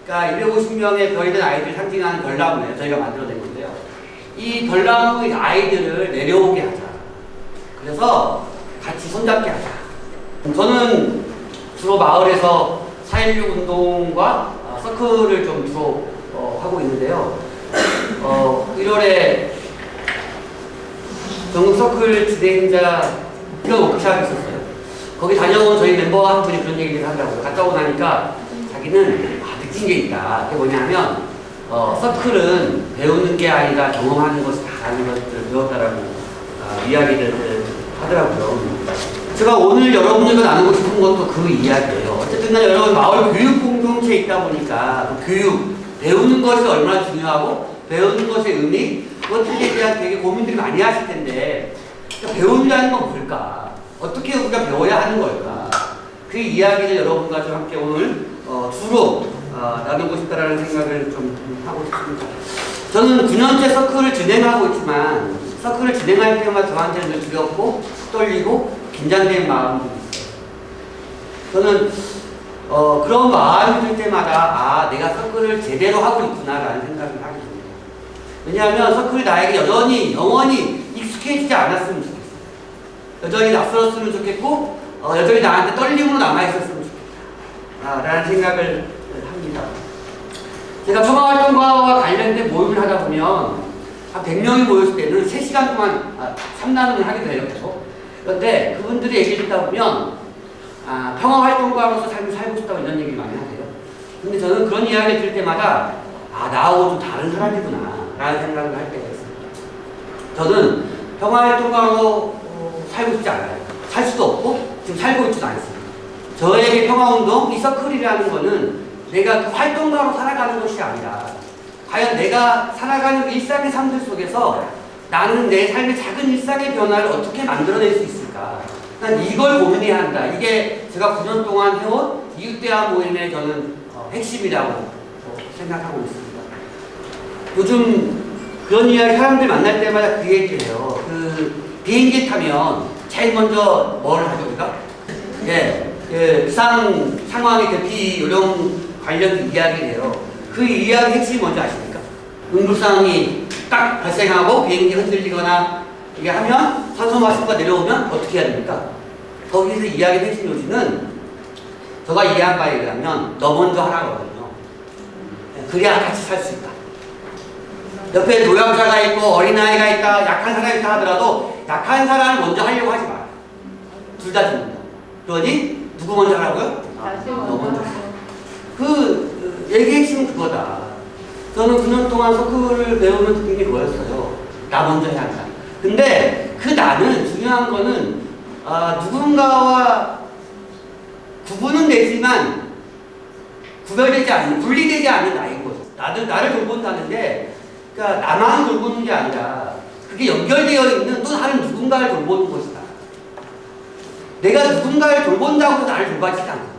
그러니까 250명의 별이 된 아이들 상징하는 별나무예요. 저희가 만들어낸 건데요. 이 별나무의 아이들을 내려오게 하자. 그래서 같이 손잡게 하자. 저는 주로 마을에서 4.16 운동과 서클을 좀 주로 하고 있는데요. 1월에 전국 서클 진행자 워크숍이 있었어요. 거기 다녀온 저희 멤버 한 분이 그런 얘기를 하더라고요. 갔다 오고 나니까 자기는 느낀 게 있다. 그게 뭐냐면 서클은 배우는 게 아니라 경험하는 것이다라는 것들을 배웠다라고 이야기를 하더라고요. 제가 오늘 여러분들과 나누고 싶은 것도 그 이야기예요. 어쨌든 여러분 마을 교육 공동체에 있다 보니까 교육, 배우는 것이 얼마나 중요하고 배우는 것의 의미, 그것들에 대한 되게 고민들이 많이 하실 텐데 그러니까 배운다는 건 뭘까? 어떻게 우리가 배워야 하는 걸까? 그 이야기를 여러분과 좀 함께 오늘 주로 나누고 싶다라는 생각을 좀 하고 싶습니다. 저는 9년째 서클을 진행하고 있지만 서클을 진행할 때마다 저한테는 늘 두렵고 떨리고 긴장된 마음이 있어요. 저는 그런 마음이 들 때마다 내가 서클을 제대로 하고 있구나라는 생각을 하게 됩니다. 왜냐하면 서클이 나에게 영원히 익숙해지지 않았으면 좋겠어요. 여전히 낯설었으면 좋겠고 여전히 나한테 떨림으로 남아있었으면 좋겠다 라는 생각을 합니다. 제가 평화활동가와 관련된 모임을 하다 보면 한 100명이 모였을 때는 3시간 동안 3나눔을 하게 돼요. 계속. 그런데 그분들이 얘기를 듣다 보면 평화활동가로서 삶을 살고 싶다고 이런 얘기를 많이 하세요. 근데 저는 그런 이야기를 들을 때마다 나하고 좀 다른 사람이구나 라는 생각을 할 때가 있습니다. 저는 평화활동가로 살고 싶지 않아요. 살 수도 없고 지금 살고 있지도 않습니다. 저에게 평화운동, 이 서클이라는 거는 내가 그 활동가로 살아가는 것이 아니라 과연 내가 살아가는 일상의 삶들 속에서 나는 내 삶의 작은 일상의 변화를 어떻게 만들어낼 수 있을까? 난 이걸 고민해야 한다. 이게 제가 9년 동안 해온 이웃대화 모임의 저는 핵심이라고 생각하고 있습니다. 요즘 그런 이야기 사람들 만날 때마다 그 얘기를 해요. 비행기 타면 제일 먼저 뭘 하죠, 우리가? 비상 상황의 대피 요령 관련 이야기를 해요. 그 이야기 핵심이 뭔지 아십니까? 응급상황이 딱 발생하고 비행기 흔들리거나 이게 하면 산소 마스크가 내려오면 어떻게 해야 됩니까? 거기서 이야기 핵심 요지는 제가 이해한 바에 의하면 너 먼저 하라거든요. 그래야 같이 살 수 있다. 옆에 노약자가 있고 어린아이가 있다, 약한 사람이 있다 하더라도 약한 사람을 먼저 하려고 하지 마요. 둘 다 죽는다. 그러니 누구 먼저 하라고요? 너 먼저. 얘기 핵심은 그거다. 저는 9년 동안 서클을 배우는 느낌이 뭐였어요? 나 먼저 해야 한다. 근데 그 나는 중요한 거는 누군가와 구분은 되지만 구별되지 않는, 분리되지 않는 나인 거죠. 나를 돌본다는데 그러니까 나만 돌보는 게 아니라 그게 연결되어 있는 또 다른 누군가를 돌보는 것이다. 내가 누군가를 돌본다고 해서 나를 돌봐지지 않거든요.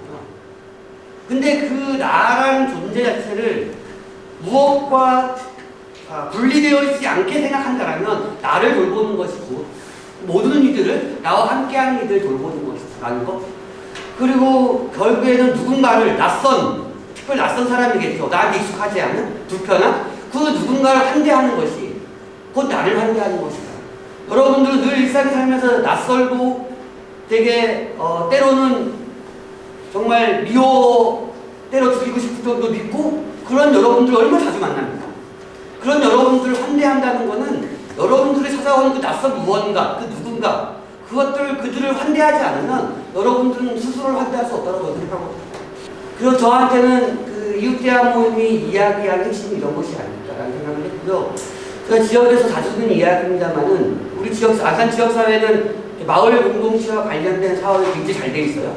근데 그 나라는 존재 자체를 무엇과 분리되어 있지 않게 생각한다면 나를 돌보는 것이고 모든 이들을 나와 함께하는 이들을 돌보는 것이라는 것. 그리고 결국에는 누군가를 특별히 낯선 사람이겠죠. 나한테 익숙하지 않은 불편한 그 누군가를 환대하는 것이 곧 나를 환대하는 것이다. 여러분들은 늘 일상에 살면서 낯설고 되게 때로는 정말 때려 죽이고 싶을 정도 믿고 그런 여러분들 얼마나 자주 만납니까? 그런 여러분들을 환대한다는 것은 여러분들이 찾아오는 그 낯선 무언가, 그 누군가 그들을 환대하지 않으면 여러분들은 스스로를 환대할 수 없다고 생각하거든요. 그래서 저한테는 그 이웃대화 모임이 이야기할 핵심이 이런 것이 아닐까라는 생각을 했고요. 제가 지역에서 자주 듣는 이야기입니다만은 우리 아산 지역사회는 마을 공동체와 관련된 사업이 굉장히 잘 돼 있어요.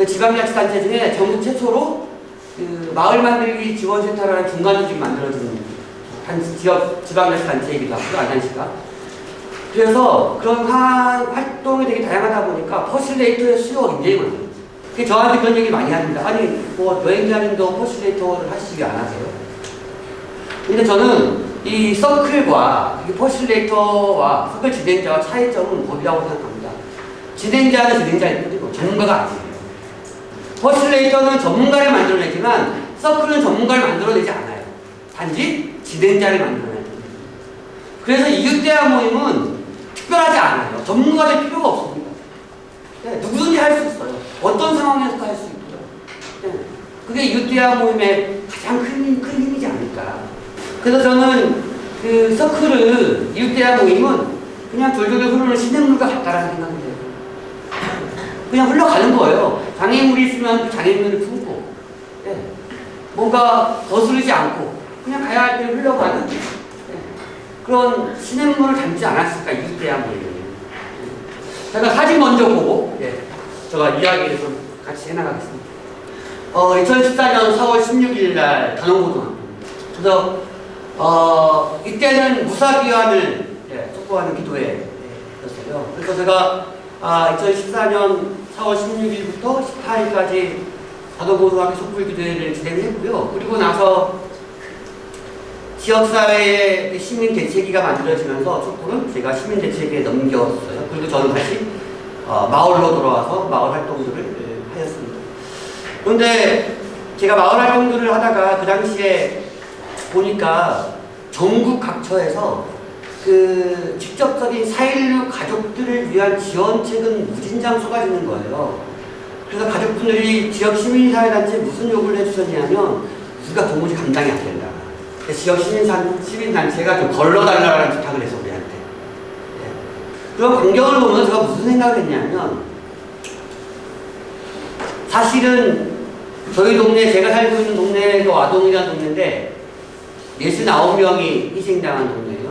지방자치단체 중에 전국 최초로 그 마을 만들기 지원센터라는 중간 조직이 만들어진 한 지방자치단체이기도 하고 아산시가. 그래서 그런 활동이 되게 다양하다 보니까 퍼실레이터의 수요가 굉장히 많아요. 저한테 그런 얘기 많이 합니다. 아니 여행자님도 퍼실레이터를 하시지 안 하세요? 근데 저는 이 서클과 이 퍼실레이터와 서클 진행자와 차이점은 뭐라고 생각합니다. 진행자는 진행자일 뿐이고 전문가가 아니에요. 퍼실레이터는 전문가를 만들어내지만 서클은 전문가를 만들어내지 않아요. 단지 진행자를 만들어내요. 그래서 이웃대화 모임은 특별하지 않아요. 전문가 될 필요가 없습니다. 네, 누구든지 할 수 있어요. 어떤 상황에서도 할 수 있고요. 네, 그게 이웃대화 모임의 가장 큰 힘이지 않을까. 그래서 저는 그 서클을, 이웃대화 모임은 그냥 졸졸 흐르는 시냇물과 같다라는 생각이 들어요. 그냥 흘러가는 거예요. 장애물이 있으면 그 장애물을 품고, 네, 뭔가 거스르지 않고 그냥 가야 할 때는 흘러가는, 네, 그런 시냇물을 담지 않았을까, 이웃대화 모임이. 제가 사진 먼저 보고, 네, 제가 이야기를 좀 같이 해나가겠습니다. 2014년 4월 16일 날 단원고등학교. 그래서 이때는 무사기환을, 네, 촉구하는 기도회였어요. 그래서 제가 2014년 4월 16일부터 18일까지 단원고등학교 촛불기도회를 진행했고요. 그리고 나서 지역사회의 시민대책위가 만들어지면서 촛불은 제가 시민대책위에 넘겼어요. 그리고 저는 다시 마을로 돌아와서 마을 활동들을 하였습니다. 그런데 제가 마을 활동들을 하다가 그 당시에 보니까 전국 각처에서 그 직접적인 4.16 가족들을 위한 지원책은 무진장 쏟아지는 거예요. 그래서 가족분들이 지역 시민사회단체에 무슨 요구를 해주셨냐면 우리가 도무지 감당이 안 된다. 지역 시민단체가 좀 걸러달라는 부탁을 해서 우리한테. 네. 그런 광경을 보면서 제가 무슨 생각을 했냐면 사실은 저희 동네, 제가 살고 있는 동네가 와동이라는 동네인데 69명이 희생당한 동네예요.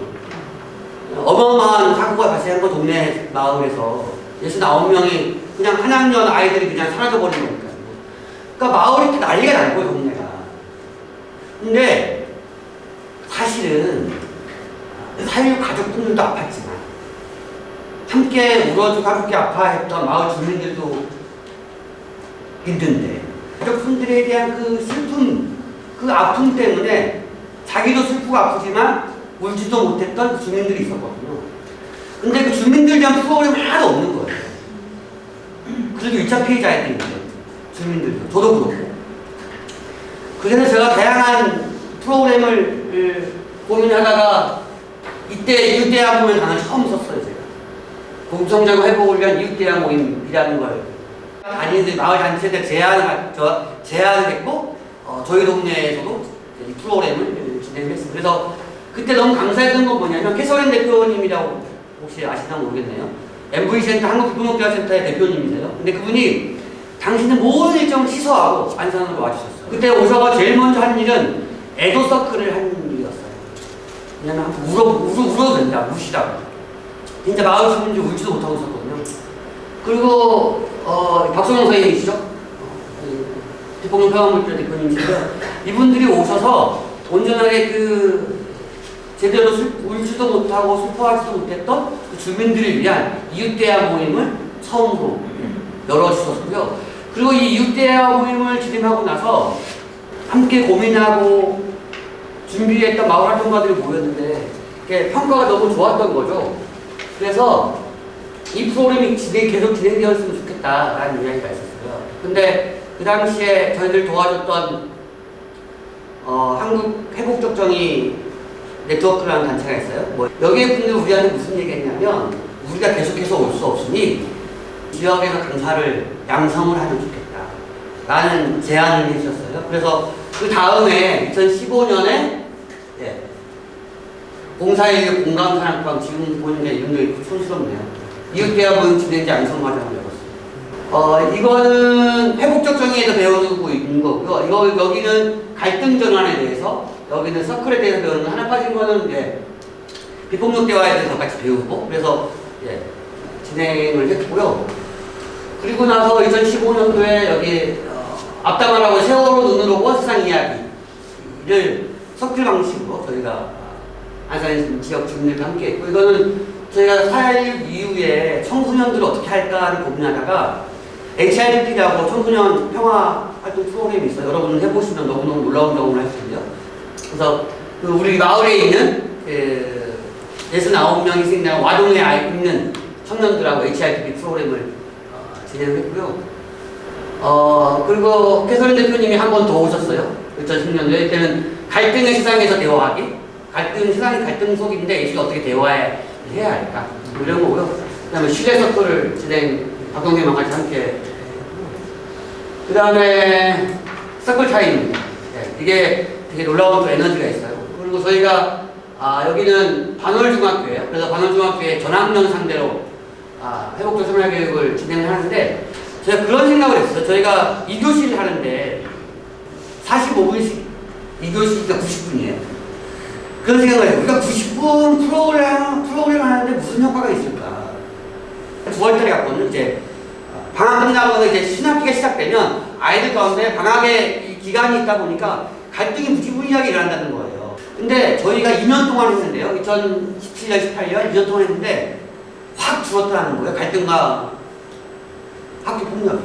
어마어마한 사고가 발생한 거 동네 마을에서 69명이 그냥 한 학년 아이들이 그냥 사라져버린 거니까요. 그러니까 마을이 난리가 난 거예요, 동네가. 근데 사실은 4.16 가족분들도 아팠지만 함께 울어주고 함께 아파했던 마을 주민들도 힘든데 가족분들에 대한 그 슬픔, 그 아픔 때문에 자기도 슬프고 아프지만 울지도 못했던 그 주민들이 있었거든요. 근데 그 주민들에 대한 프로그램이 하나도 없는 거예요. 그래도 1차 피해자들이 있는데, 주민들도. 저도 그렇고. 그래서 제가 다양한 프로그램을 고민하다가 이때 이웃대화 모임 강을 처음 썼어요, 제가. 공성장 회복을 위한 이웃대화 모임이라는 걸. 단위들, 마을 단체들 제안을 했고, 저희 동네에서도 이 프로그램을 진행을 했습니다. 그래서 그때 너무 감사했던 건 뭐냐면, 캐서린 대표님이라고 혹시 아시나 모르겠네요. MV센터, 한국교육대화센터의 대표님이세요. 근데 그분이 당신은 모든 일정을 취소하고 안산으로 와주셨어요. 그때 오셔서 제일 먼저 한 일은 애도 서클을 한 일이었어요. 왜냐면 울어도 된다, 우시라고. 진짜 마을 주민들 울지도 못하고 있었거든요. 그리고 박성영 선생님이시죠? 대통령 평화물질 대표님이시고요. 이분들이 오셔서 온전하게 제대로 울지도 못하고 슬퍼하지도 못했던 그 주민들을 위한 이웃대화 모임을 처음으로 열어주셨고요. 그리고 이 이웃대화 모임을 진행하고 나서 함께 고민하고 준비했던 마을 활동가들이 모였는데 평가가 너무 좋았던 거죠. 그래서 이 프로그램이 계속 진행되었으면 좋겠다라는 이야기가 있었어요. 근데 그 당시에 저희들 도와줬던 한국 회복적정의 네트워크라는 단체가 있어요. 여기에 분들 우리한테 무슨 얘기 했냐면 우리가 계속해서 올 수 없으니 지역에서 강사를 양성을 하면 좋겠다 라는 제안을 해주셨어요. 그래서 그 다음에 2015년에 0416 공감산악방, 지금 보는 게 이름도 촌스럽네요. 이웃대화 모임 진행자 양성과정을 열었어요. 이거는 회복적 정의에서 배우고 있는 거고요. 여기는 갈등 전환에 대해서, 여기는 서클에 대해서 배우는 거, 하나 빠진 거는 비폭력 대화에 대해서 같이 배우고, 그래서 진행을 했고요. 그리고 나서 2015년도에 여기 앞담화라고 세월호 눈으로 본 세상 이야기를 서클 방식으로 저희가 안산 지역 주민들과 함께 했고, 이거는 저희가 4.16 이후에 청소년들을 어떻게 할까를 고민하다가 HIDP라고 청소년 평화 활동 프로그램이 있어요. 여러분 해보시면 너무너무 놀라운 경험을 할 수 있고요. 그래서 우리 마을에 있는 69명이 희생당한 와동에 있는 청년들하고 HIDP 프로그램을 진행했고요. 그리고 캐서린 대표님이 한 번 더 오셨어요. 2010년도에 이때는 갈등의 세상에서 대화하기, 세상이 갈등 속인데 예술이 어떻게 대화해야 할까 이런 거고요. 그다음에 신뢰 서클을 박경림과 같이 함께. 그다음에 서클 타임. 네, 이게 되게 놀라운 또 에너지가 있어요. 그리고 저희가 여기는 반월중학교예요. 그래서 반월중학교에 전학년 상대로 회복적 생활교육을 진행을 하는데 제가 그런 생각을 했어요. 저희가 2교시를 하는데 45분씩 2교시가 90분이에요. 그런 생각을 해요. 우리가 90분 프로그램 하는데 무슨 효과가 있을까? 9월달에 갔거든요. 이제 방학 끝나고 이제 신학기가 시작되면 아이들 가운데 방학의 이 기간이 있다 보니까 갈등이 무지무지하게 일어난다는 거예요. 근데 저희가 2년 동안 했는데요. 2017년, 18년 2년 동안 했는데 확 줄었다는 거예요. 갈등과 학교 폭력이.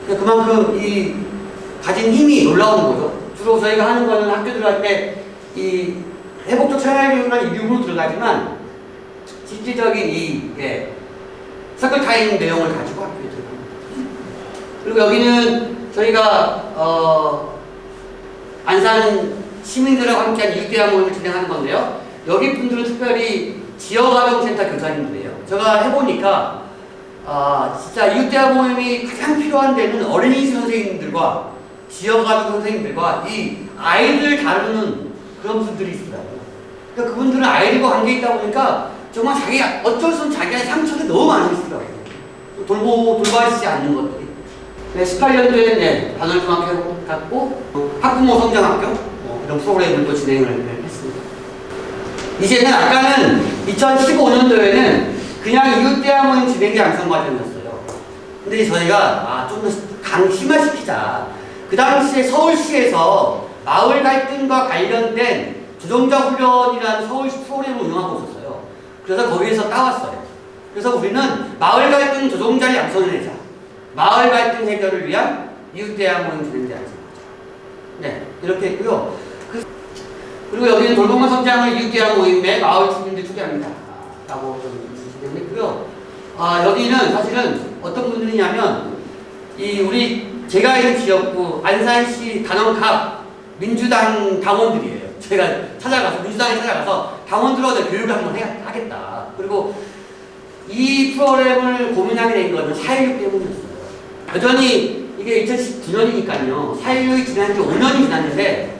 그만큼 이 가진 힘이 놀라운 거죠. 주로 저희가 하는 거는 학교 들어갈 때 이 회복적 생활교육이라는 이름으로 들어가지만 실질적인 서클 타임 내용을 가지고 학교에 들어갑니다. 그리고 여기는 저희가 안산 시민들하고 함께한 이웃대화 모임을 진행하는 건데요. 여기 분들은 특별히 지역아동센터 교사님들이에요. 제가 해보니까 진짜 이웃대화 모임이 가장 필요한 데는 어린이 선생님들과 지역아동 선생님들과 이 아이들 다루는 그런 분들이 있더라고요. 그러니까 그분들은 아이들과 관계에 있다 보니까 정말 어쩔 수 없이 자기의 상처가 너무 많이 있더라고요. 돌봐주지 않는 것들이. 네, 18년도에 반월중학교 갔고 학부모 성장학교 이런 프로그램을 또 진행을 했습니다. 이제는 아까는 2015년도에는 그냥 이웃대화 모임 진행자 양성 과정이었어요. 근데 저희가 좀 더 강심화시키자. 그 당시에 서울시에서 마을 갈등과 관련된 조정자 훈련이라는 서울시 프로그램을 운영하고 있었어요. 그래서 거기에서 따왔어요. 그래서 우리는 마을 갈등 조정자를 양성해내자. 마을 갈등 해결을 위한 이웃대화 모임 진행자 양성. 네, 이렇게 했고요. 그리고 여기는 돌봄과 성장을 이웃대화 모임에 마을 주민들 초대합니다. 라고 좀 진행했고요. 여기는 사실은 어떤 분들이냐면 제가 있는 지역구 안산시 단원갑 민주당 당원들이에요. 제가 민주당에 찾아가서 당원들하고 교육을 한번 하겠다. 그리고 이 프로그램을 고민하게 된 거는 4.16 때문이었어요. 여전히 이게 2019년이니까요. 4.16이 지난 지 5년이 지났는데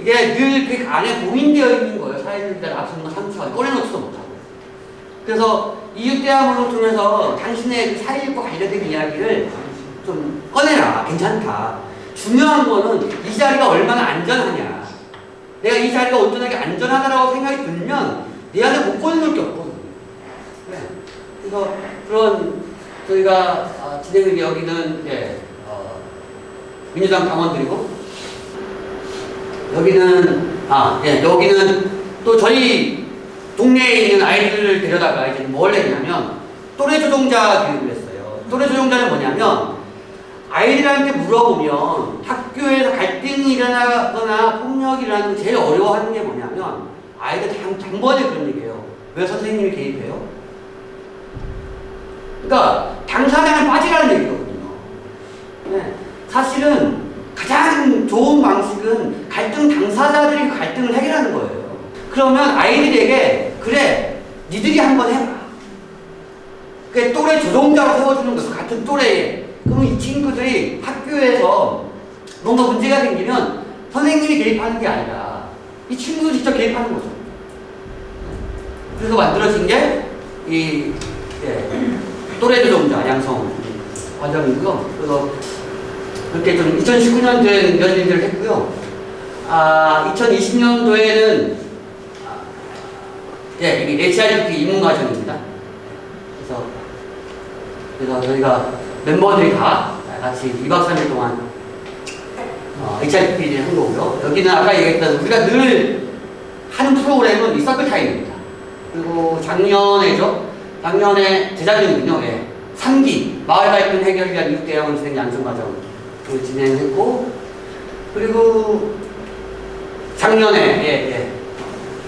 이게 늘 그 안에 고민되어 있는 거예요. 4.16이라는 아픈 상처가 꺼내놓지도 못하고. 그래서 이웃대화 모임을 통해서 당신의 4.16과 관련된 이야기를 좀 꺼내라. 괜찮다. 중요한 거는 이 자리가 얼마나 안전하냐. 내가 이 자리가 온전하게 안전하다라고 생각이 들면 내 안에 못 꺼내놓을 게 없거든요. 네. 그래서 그런 저희가 진행을 여기는 민주당 당원들이고 여기는 또 저희 동네에 있는 아이들을 데려다가 이제 뭘 했냐면 또래 조종자 교육을 했어요. 또래 조종자는 뭐냐면 아이들한테 물어보면 학교에서 갈등이 일어나거나 폭력이 일어나는 게 제일 어려워하는 게 뭐냐면 아이들 단번에 그런 얘기예요. 왜 선생님이 개입해요? 그러니까 당사자는 빠지라는 얘기거든요. 네. 사실은 가장 좋은 방식은 갈등 당사자들이 그 갈등을 해결하는 거예요. 그러면 아이들에게 그래 니들이 한번 해봐. 그 또래 조종자로 세워주는 거죠. 같은 또래에. 그러면 이 친구들이 학교에서 뭔가 문제가 생기면 선생님이 개입하는 게 아니라 이 친구도 직접 개입하는 거죠. 그래서 만들어진 게 또래 조종자 양성 과정이고요. 그래서 그렇게 좀 2019년도에는 이런 일들을 했고요. 2020년도에는 이게 HRDP 입문 과정입니다. 그래서 저희가 멤버들이 다 같이 2박 3일 동안 HRDP를 한 거고요. 여기는 아까 얘기했던 우리가 늘 하는 프로그램은 이 서클 타임입니다. 그리고 작년에 재작년이군요. 3기 마을 갈등 해결 위한 이웃대화 진행 양성 과정 진행했고, 그리고 작년에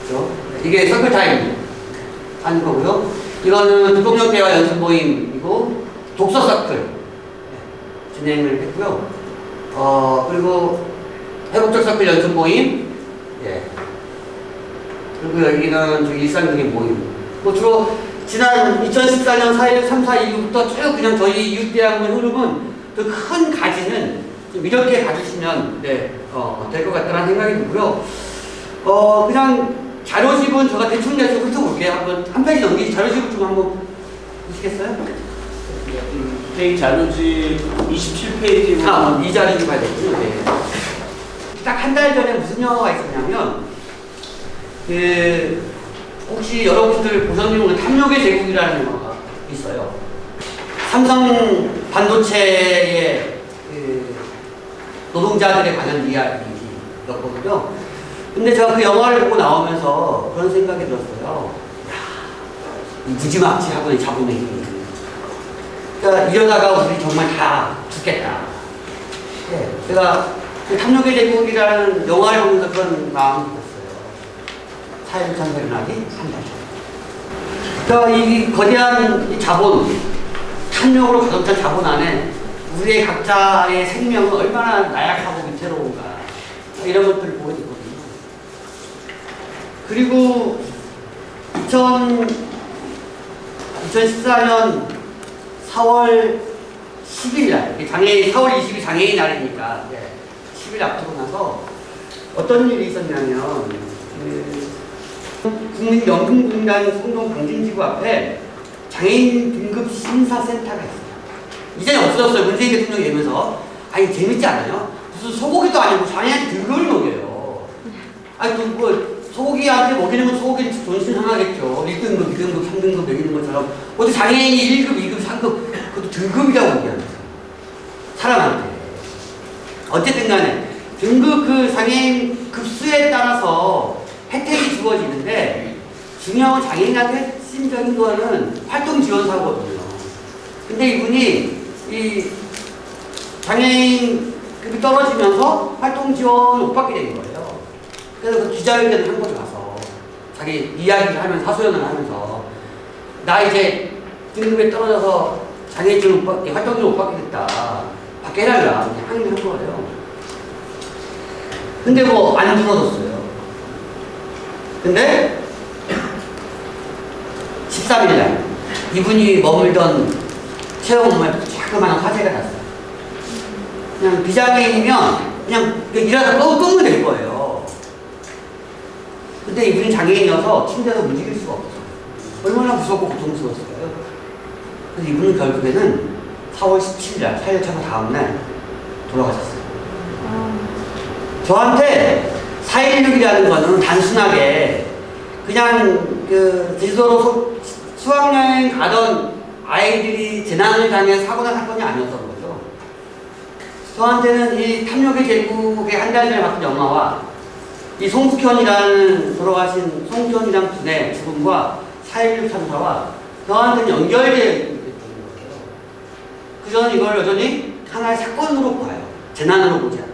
그렇죠? 이게 서클 타임 하는 거고요. 이거는 불폭력 대화 연습 모임이고 독서 서클 진행을 했고요. 그리고 회복적 서클 연습 모임. 예. 그리고 여기는 저기 일상적인 모임. 뭐 주로 지난 2014년 4.16 3.4 이후부터 쭉 그냥 저희 이웃대학의 흐름은 그 큰 가지는 좀 이렇게 가주시면 될 것 같다는 생각이 들고요. 그냥 자료집은 제가 대충 대충 훑어볼게요. 한번 한 페이지 넘기지 자료집을 좀 한번 보시겠어요? 페이지 자료집 27페이지 이 자료집 봐야 되군요. 네. 딱 한 달 전에 무슨 영화가 있었냐면 혹시 여러분들 보셨는 건 탐욕의 제국이라는 영화가 있어요. 삼성 반도체의 노동자들에 관한 이야기였거든요. 근데 제가 그 영화를 보고 나오면서 그런 생각이 들었어요. 이 무지막지하고 자본의 힘이. 그러니까 이러다가 우리 정말 다 죽겠다. 네, 제가 그 탐욕의 제국이라는 영화를 보면서 그런 마음이 들었어요. 4.16 참사를 일어나기 한 달 전. 그러니까 이 거대한 이 자본, 탐욕으로 가득 찬 자본 안에 우리의 각자의 생명은 얼마나 나약하고 위태로운가 이런 것들을 보여줬거든요. 그리고 2014년 4월 10일 날, 4월 20일 장애인 날이니까 10일 앞두고 나서 어떤 일이 있었냐면 국민연금공단 성동 광진지구 앞에 장애인 등급 심사센터가 있어요. 이제는 없어졌어요. 문재인 대통령이 되면서. 아니 재밌지 않아요? 무슨 소고기도 아니고 장애인한테 등급을 먹여요. 아니 또 뭐 소고기한테 먹이는 건 소고기 존심 상하겠죠. 1등급, 2등급, 3등급 먹이는 것처럼 어디 장애인이 1급, 2급, 3급 그것도 등급이라고 얘기하는 사람한테. 어쨌든 간에 등급 그 장애인 급수에 따라서 혜택이 주어지는데 중요한 건 장애인한테 핵심적인 거는 활동 지원사거든요. 근데 이분이 이 장애인급이 떨어지면서 활동 지원을 못 받게 된 거예요. 그래서 그 기자회견을 한 거죠. 가서 자기 이야기를 하면서 하소연을 하면서 나 이제 등급에 떨어져서 장애인 지원 활동 지원 못 받게 됐다. 받게 해달라. 항의를 한 거예요. 근데 뭐 안 들어줬어요. 근데 13일날 이분이 머물던 체험을 자그마한 화재가 났어요. 그냥 비장애인이면 그냥 일하다 끄면 될 거예요. 근데 이분이 장애인이어서 침대에서 움직일 수가 없어. 얼마나 무섭고 고통스러웠을까요? 그래서 이분은 결국에는 4월 17일 4.16 참사 다음날 돌아가셨어요. 저한테 4.16이라는 거는 단순하게 그냥 그 제주도로 수학여행 가던 아이들이 재난을 당해 사고난 사건이 아니었던 거죠. 저한테는 이 탐욕의 제국의 한 달 전에 봤던 영화와 이 송숙현이라는 돌아가신 송숙현이라는 분의 죽음과 4.16 참사와 저한테는 연결되어 있는 거예요. 그저는 이걸 여전히 하나의 사건으로 봐요. 재난으로 보지 않아요.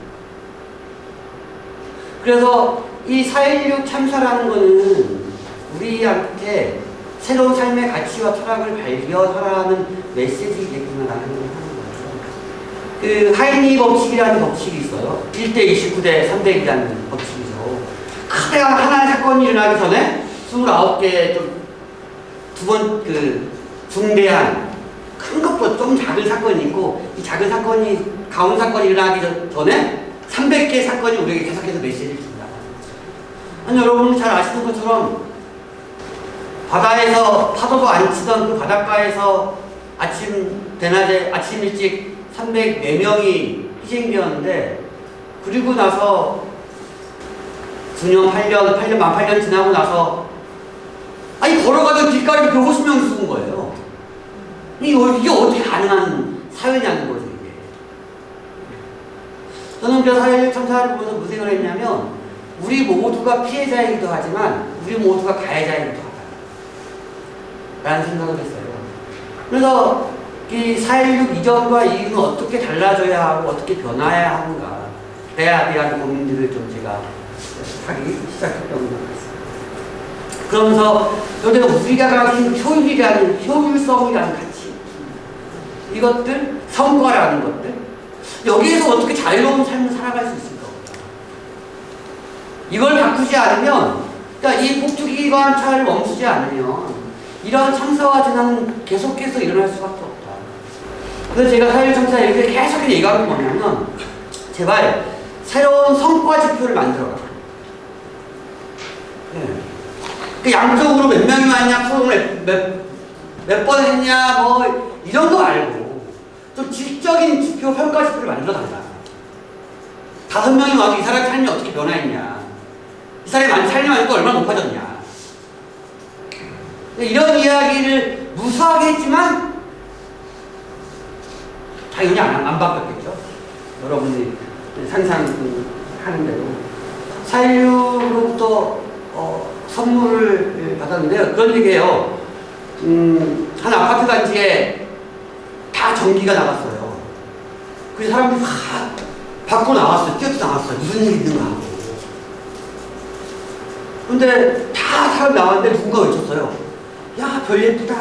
그래서 이 4.16 참사라는 거는 우리한테 새로운 삶의 가치와 철학을 발견하라는 메시지이겠구나라는 생각을 하는 거죠. 그 하이니 법칙이라는 법칙이 있어요. 1대 29대 300이라는 법칙이죠. 크게 하나의 사건이 일어나기 전에 29개의 좀 중대한 큰 것보다 좀 작은 사건이 있고 이 작은 사건이 가운 사건이 일어나기 전에 300개의 사건이 우리에게 계속해서 메시지를 준다. 아니 여러분 잘 아시는 것처럼 바다에서 파도도 안 치던 그 바닷가에서 대낮에 아침 일찍 304명이 희생되었는데 그리고 나서 9년, 8년, 만 8년 지나고 나서 아니 걸어가던 길가에도 150명이 죽은 거예요. 이게 어떻게 가능한 사회냐는 거죠 이게. 저는 그 4.16 참사를 보면서 무슨 생각을 했냐면 우리 모두가 피해자이기도 하지만 우리 모두가 가해자이기도 하다 라는 생각을 했어요. 그래서 이 4.16 이전과 이후는 어떻게 달라져야 하고 어떻게 변화해야 하는가 대화에 대한 고민들을 좀 제가 하기 시작했던 것 같습니다. 그러면서 여기가 우리가 가진 효율성이라는 가치 이것들, 성과라는 것들 여기에서 어떻게 자유로운 삶을 살아갈 수 있을까? 이걸 바꾸지 않으면, 그러니까 이 폭주기 관찰을 멈추지 않으면 이러한 참사와 재난은 계속해서 일어날 수밖에 없다. 그래서 제가 사회적 참사 이렇게 계속 얘기하는 게 뭐냐면, 제발 새로운 성과 지표를 만들어라. 네. 그 양쪽으로 몇 명이 왔냐, 프로그램 몇 번 했냐, 뭐 이런 거 말고 좀 질적인 지표, 평가 지표를 만들어 달라. 5명이 와도 이 사람 삶이 어떻게 변화했냐, 이 사람이 삶이 많으니까 얼마나 높아졌냐, 이런 이야기를 무수하게 했지만 당연히 안 바뀌었겠죠. 여러분이 상상하는 대로. 4.16로부터 선물을 받았는데요. 그런 얘기예요. 한 아파트 단지에 다 전기가 나갔어요. 그래서 사람들이 다 밖으로 나왔어요. 뛰어서 나왔어요. 무슨 일이 있는가 하고. 근데 다 사람 나왔는데 누군가 외쳤어요. 야, 별 예쁘다.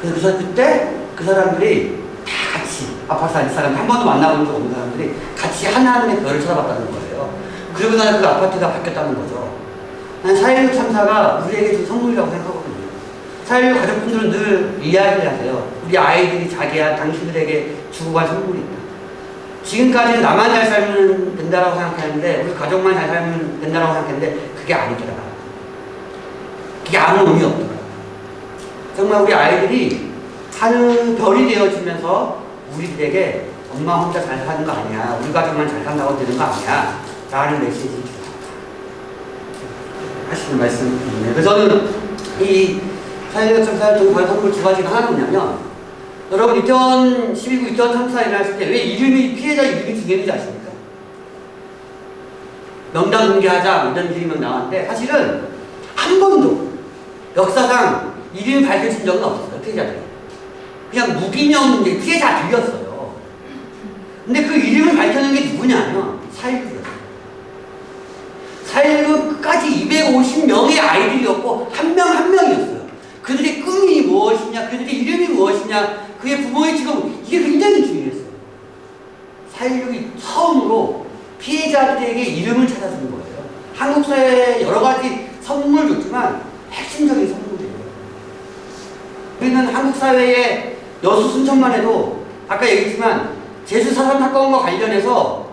그래서 그때 그 사람들이 다 같이, 아파트 단지 사람 한 번도 만나본 적 없는 사람들이 같이 하나님의 별을 쳐다봤다는 거예요. 그러고 나서 그 아파트가 바뀌었다는 거죠. 난 4.16 참사가 우리에게 준 선물이라고 생각하거든요. 4.16 가족분들은 늘 이야기를 하세요. 우리 아이들이 자기야 당신들에게 주고 간 선물이 있다. 지금까지는 나만 잘 살면 된다고 생각했는데, 우리 가족만 잘 살면 된다고 생각했는데 그게 아니더라. 그게 아무 의미 없더라. 정말 우리 아이들이 하늘 별이 되어지면서 우리들에게 엄마 혼자 잘 사는 거 아니야, 우리 가족만 잘 산다고 되는 거 아니야 라는 메시지 하시는 말씀이네요. 그래서 저는 이 4.16 참사를 통해 받은 선물 두 가지가 하나는 뭐냐면, 여러분 2012, 2000 참사 일어났을 때 왜 이름이, 피해자 이름이 중요한지 아십니까? 명단 공개하자 이런 이름이 나왔는데, 사실은 한 번도 역사상 이름이 밝혀진 적은 없었어요. 피해자들이 그냥 무기명 피해자들이었어요. 근데 그 이름을 밝혀낸 게 누구냐면 4.16이었어요. 4.16은 끝까지 250명의 아이들이었고 한 명 한 명이었어요. 그들의 꿈이 무엇이냐, 그들의 이름이 무엇이냐, 그의 부모의 직업, 이게 굉장히 중요했어요. 4.16이 처음으로 피해자들에게 이름을 찾아주는 거예요. 한국 사회에 여러 가지 선물을 줬지만 핵심적인 선물이에요. 우리는 한국 사회의 여수 순천만 해도 아까 얘기했지만 제주 사상 사건과 관련해서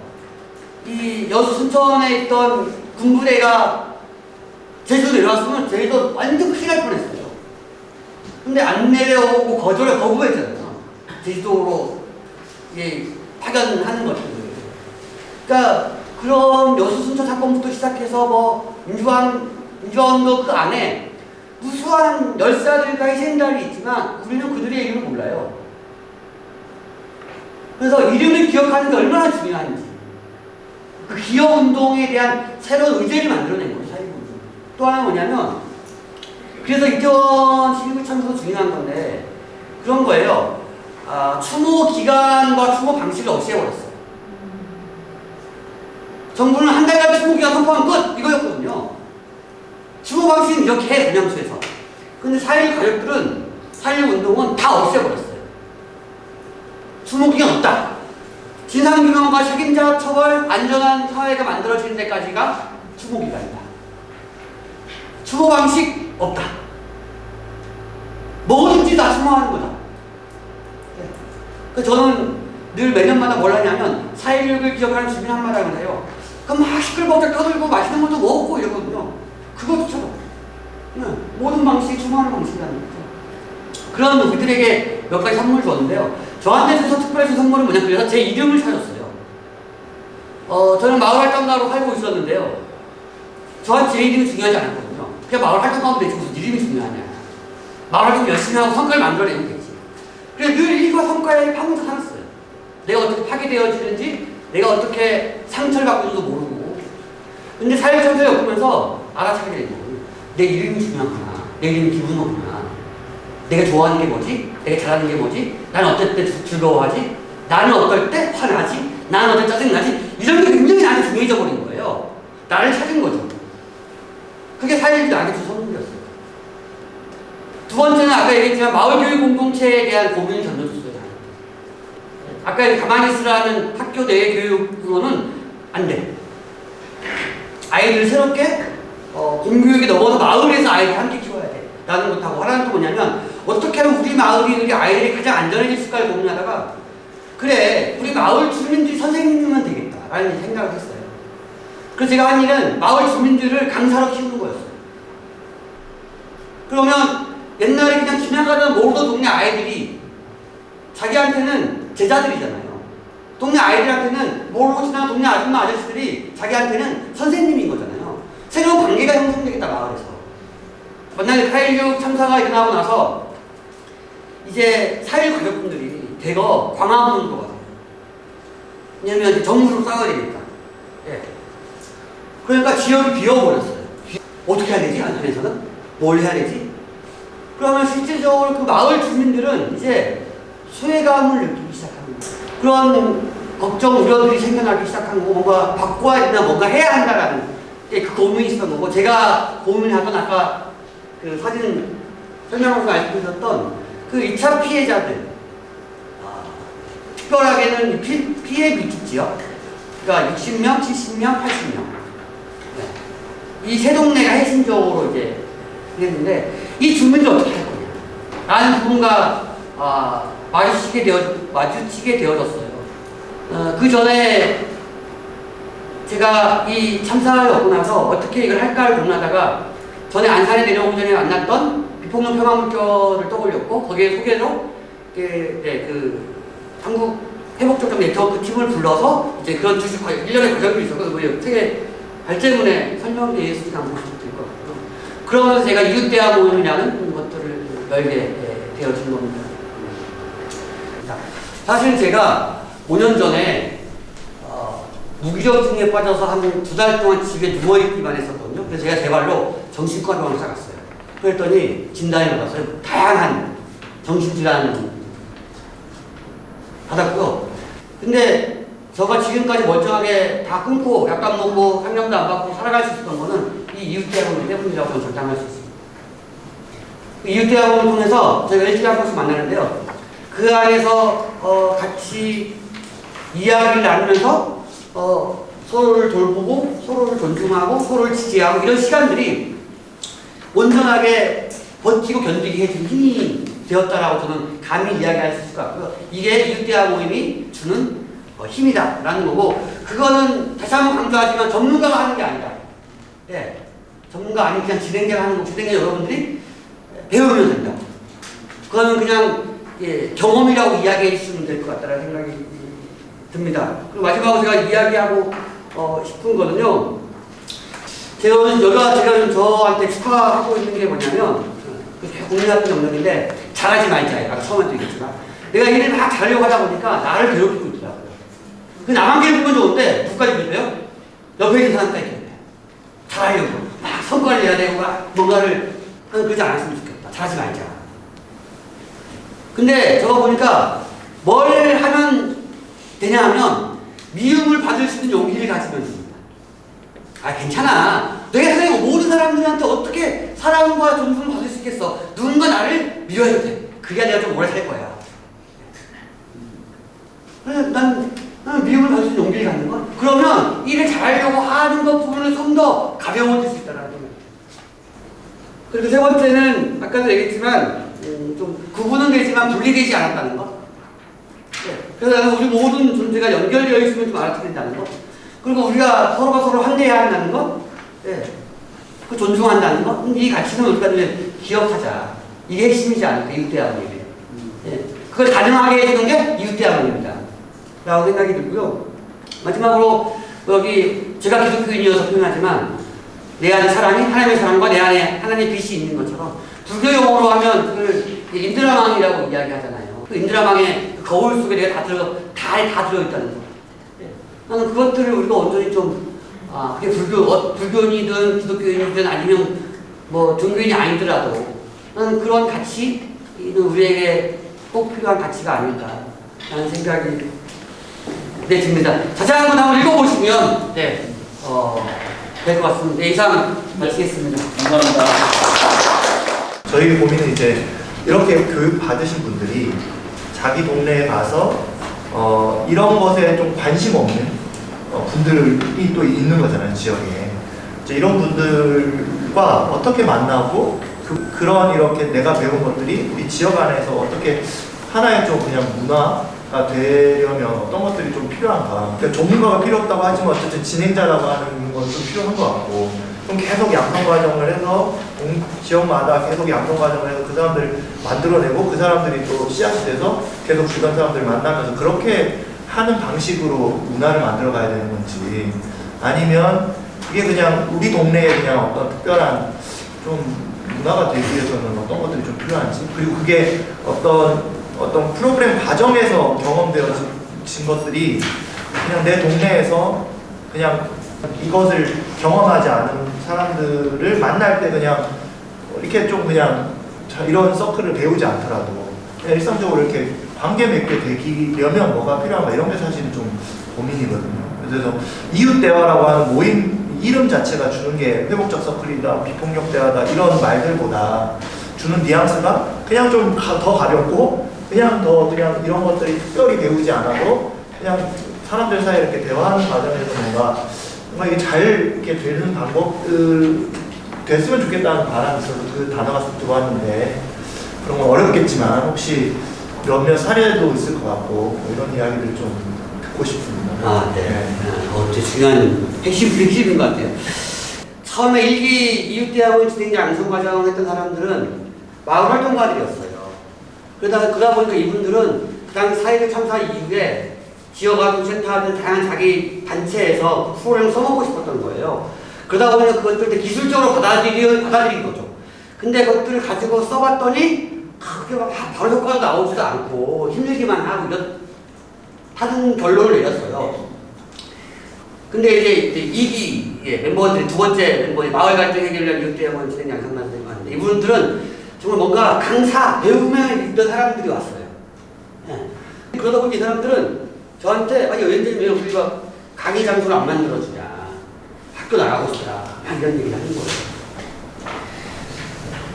이 여수 순천에 있던 군부대가 제주도 내려왔으면 저희도 완전 큰일 날 뻔했어요. 근데 안 내려오고 거부했잖아요. 제주도로 파견하는 것들. 그러니까 그런 여수 순천 사건부터 시작해서 뭐 민주화운동 그 안에 무수한 열사들과 희생자들이 있지만 우리는 그들의 이름을 몰라요. 그래서 이름을 기억하는 게 얼마나 중요한지, 그 기억운동에 대한 새로운 의제를 만들어낸 거예요. 또 하나 뭐냐면, 그래서 2012 참사도 중요한 건데 그런 거예요. 추모 기간과 추모 방식을 없애버렸어요. 정부는 한 달간 추모 기간 선포하면 끝! 이거였거든요. 추모 방식은 이렇게 해, 전향수에서. 근데 4.16 가족들은, 4.16 운동은 다 없애버렸어요. 추모 기간 없다. 진상규명과 책임자 처벌, 안전한 사회가 만들어지는 데까지가 추모 기간이다. 추모 방식 없다. 뭐든지 다 추모하는 거다. 그래서 저는 늘 매년마다 뭘 하냐면 4.16을 기억하는 주민 한마당을 해요. 그럼 막 시끌벅적 떠들고 맛있는 것도 먹고 이러거든요. 그것처럼 모든 방식이 추모하는 방식이라는 거죠. 그런 우리들에게 몇 가지 선물을 줬는데요. 저한테 줘서 특별히 준 선물은 뭐냐, 그래서 제 이름을 찾았어요. 저는 마을 활동가로 살고 있었는데요. 저한테 제 이름이 중요하지 않았거든요. 그냥 마을 활동가인데 무슨 이름이 중요하냐. 마을 활동 열심히 하고 성과를 만들어내면 되지. 그래서 늘 일과 성과에 파묻혀 살았어요. 내가 어떻게 파괴되어지는지, 내가 어떻게 상처를 받는지도 모르고. 근데 사회 참사에 엮으면서 알아차리게 된 거예요. 내 이름이 중요하구나. 내 이름이 기분이구나. 내가 좋아하는 게 뭐지? 내가 잘하는 게 뭐지? 나는 어떨 때 즐거워하지? 나는 어떨 때 화나지? 나는 어떨 때 짜증나지? 이런 게 굉장히 나한테 중요해져 버린 거예요. 나를 찾은 거죠. 그게 4.16이 나에게 준 선물이었어요. 두 번째는 아까 얘기했지만 마을교육 공동체에 대한 고민을 던져줬어요. 아까 가만히 있으라는 학교 내 교육으로는 안 돼. 아이들을 새롭게 공교육에 넘어서 마을에서 아이를 함께 키워야 돼. 라는 것하고 하나는 또 뭐냐면 어떻게 하면 우리 마을이 우리 아이들이 가장 안전해질 수 있을까를 고민하다가 그래 우리 마을 주민들이 선생님이면 되겠다 라는 생각을 했어요. 그래서 제가 한 일은 마을 주민들을 강사로 키우는 거였어요. 그러면 옛날에 그냥 지나가던 모르던 동네 아이들이 자기한테는 제자들이잖아요. 동네 아이들한테는 모르고 지나간 동네 아줌마 아저씨들이 자기한테는 선생님인 거잖아요. 새로운 관계가 형성되겠다 마을에서. 만약에 4.16 참사가 일어나고 나서 이제 4.1 가족분들이 대거 광화문으로 가요. 왜냐면 이제 정부로 싸워야 되니까. 예. 그러니까 지역이 비워버렸어요. 어떻게 해야 되지? 안전에서는? 뭘 해야 되지? 그러면 실질적으로 그 마을 주민들은 이제 소외감을 느끼기 시작하는 거예요. 그런 걱정, 우려들이 생겨나기 시작한 거고, 뭔가 바꿔야 된다, 뭔가 해야 한다라는 그 고민이 있었던 거고, 제가 고민하던 아까 그 사진 설명하면서 말씀드렸던 그 2차 피해자들, 특별하게는 피해 밀집 지역, 그러니까 60명, 70명, 80명. 이 세 동네가 핵심적으로 이제 했는데, 이 주민들 어떻게 할 거냐? 라는 부분과 마주치게 되어졌어요. 그 전에 제가 이 참사를 겪고 나서 어떻게 이걸 할까를 고민하다가 전에 안산에 내려오기 전에 만났던 비폭력 평화문결을 떠올렸고 거기에 소개로 그 한국 회복조정 네트워크 팀을 불러서 이제 그런 주식 1년의 과정이 있었고 그 책에 발제문에 설명되어 있으니까 한번 보시면 될 것 같고요. 그러면서 제가 이웃대화 모임이라는 것들을 열게 되어진 겁니다. 사실 제가 5년 전에 무기력증에 빠져서 한 2달 동안 집에 누워있기만 했었거든요. 그래서 제가 제 발로 정신과 병원을 나갔어요. 그랬더니 진단을 받았어요. 다양한 정신질환 받았고요. 근데 저가 지금까지 멀쩡하게 다 끊고 약간 뭐 상담도 안 받고 살아갈 수 있었던 거는 이 이웃대학원 때문이라고 저는 장담할 수 있습니다. 이웃대학원을 통해서 저희가 일주일에 한 번씩 만나는데요. 그 안에서 같이 이야기를 나누면서 서로를 돌보고 서로를 존중하고 서로를 지지하고 이런 시간들이 온전하게 버티고 견디게 해준 힘이 되었다라고 저는 감히 이야기할 수 있을 것 같고요. 이게 이웃대화 모임이 주는 힘이다라는 거고, 그거는 다시 한번 강조하지만 전문가가 하는 게 아니다. 예, 전문가 아닌 그냥 진행자가 하는 거, 진행자 여러분들이 배우면 된다. 그거는 그냥 경험이라고 이야기해 주시면 될 것 같다는 생각이 듭니다. 그리고 마지막으로 제가 이야기하고 싶은 거는요. 제가 저한테 추가하고 있는 게 뭐냐면 고민하는 영역인데 잘하지 말자. 아까 처음에도 얘기했지만 내가 일을 막 잘하려고 하다 보니까 나를 괴롭히고 있더라고요. 그 나만 괴롭히면 좋은데 누구까지 괴롭혀요? 옆에 있는 사람까지 괴롭혀요. 잘하려고 막 성과를 내야 되고 막 뭔가를 그러지 않았으면 좋겠다. 잘하지 말자. 근데 저거 보니까 뭘 하면 되냐 하면 미움을 받을 수 있는 용기를 가지면 됩니다. 괜찮아. 내가 세상에 모든 사람들한테 어떻게 사랑과 존중을 받을 수 있겠어. 누군가 나를 미워해도 돼. 그게 내가 좀 오래 살 거야. 난 미움을 받을 수 있는 용기를 갖는 거. 그러면 일을 잘하려고 하는 것 부분을 좀 더 가벼워질 수 있다는 거예요. 그리고 세 번째는 아까도 얘기했지만 좀 구분은 되지만 분리되지 않았다는 거. 그래서 나는 우리 모든 존재가 연결되어 있으면 좀 알아야 된다는 거. 그리고 우리가 서로가 서로 환대해야 한다는 거. 그 존중한다는 거. 이 가치는 우리가 이제 기억하자. 이게 핵심이지 않을까, 이웃대학원이에요. 그걸 가능하게 해주는 게 이웃대학원입니다. 라고 생각이 들고요. 마지막으로 여기 제가 기독교인이어서 표현하지만 내 안에 사랑이 하나님의 사랑과 내 안에 하나님의 빛이 있는 것처럼 불교 용어로 하면 그걸 인드라망이라고 이야기하잖아요. 그 인드라망의 그 거울 속에 내가 다 들어있다는 거. 나는 그것들을 우리가 온전히 좀 그게 불교인이든 기독교인이든 아니면 뭐 종교인이 아니더라도 나는 그런 가치는 우리에게 꼭 필요한 가치가 아닐까라는 생각이 듭니다. 자세한 건 한번 읽어보시면 될 것 같습니다. 이상 마치겠습니다. 감사합니다. 저희 고민은 이제 이렇게 교육 받으신 분들이 자기 동네에 가서 이런 것에 좀 관심 없는 분들이 또 있는 거잖아요, 지역에. 이제 이런 분들과 어떻게 만나고 그런 이렇게 내가 배운 것들이 우리 지역 안에서 어떻게 하나의 좀 그냥 문화가 되려면 어떤 것들이 좀 필요한가. 그러니까 전문가가 필요 없다고 하지만 어쨌든 진행자라고 하는 건 좀 필요한 것 같고, 좀 계속 양성 과정을 해서 지역마다 계속 양성 과정을 해서 그 사람들을 만들어내고 그 사람들이 또 씨앗이 돼서 계속 주변 사람들을 만나면서 그렇게 하는 방식으로 문화를 만들어 가야 되는 건지, 아니면 이게 그냥 우리 동네에 그냥 어떤 특별한 좀 문화가 되기 위해서는 어떤 것들이 좀 필요한지, 그리고 그게 어떤 프로그램 과정에서 경험되어진 것들이 그냥 내 동네에서 그냥 이것을 경험하지 않은 사람들을 만날 때 그냥 이렇게 좀 그냥 이런 서클을 배우지 않더라도 그냥 일상적으로 이렇게 관계 맺게 되려면 뭐가 필요한가, 이런 게 사실은 좀 고민이거든요. 그래서 이웃 대화라고 하는 모임 이름 자체가 주는 게 회복적 서클이다, 비폭력 대화다, 이런 말들보다 주는 뉘앙스가 그냥 좀 더 가볍고, 그냥 이런 것들이 특별히 배우지 않아도 그냥 사람들 사이에 이렇게 대화하는 과정에서 뭔가 이게 잘 이렇게 되는 방법들 됐으면 좋겠다는 바람이 있어서 그 단어가 쓱 들어왔는데, 그런 건 어렵겠지만 혹시 몇몇 사례도 있을 것 같고 뭐 이런 이야기들 좀 듣고 싶습니다. 아, 네. 되게 중요한 핵심인 것 같아요. 처음에 1기 이웃대학원 진행자 양성 과정 했던 사람들은 마을 활동가들이었어요. 그러다 보니까 이분들은 그 당시 사회적 참사 이후에 지역아동센터든 다양한 자기 단체에서 프로그램을 써먹고 싶었던 거예요. 그러다 보니까 그것들 기술적으로 받아들인 거죠. 근데 그것들을 가지고 써봤더니 그게 막 바로 효과가 나오지도 않고 힘들기만 하고 하는 결론을 내렸어요. 근데 이제 2기 멤버들이 두 번째 멤버인 마을 갈등 해결을 이웃대학원 진행 양성단을 하는데, 이분들은 정말 뭔가 강사, 배우면 있던 사람들이 왔어요. 예. 그러다 보니 이 사람들은 저한테 아니 왠지 왜 우리가 강의 장소를 안 만들어주냐, 학교 나가고 싶다, 이런 얘기를 하는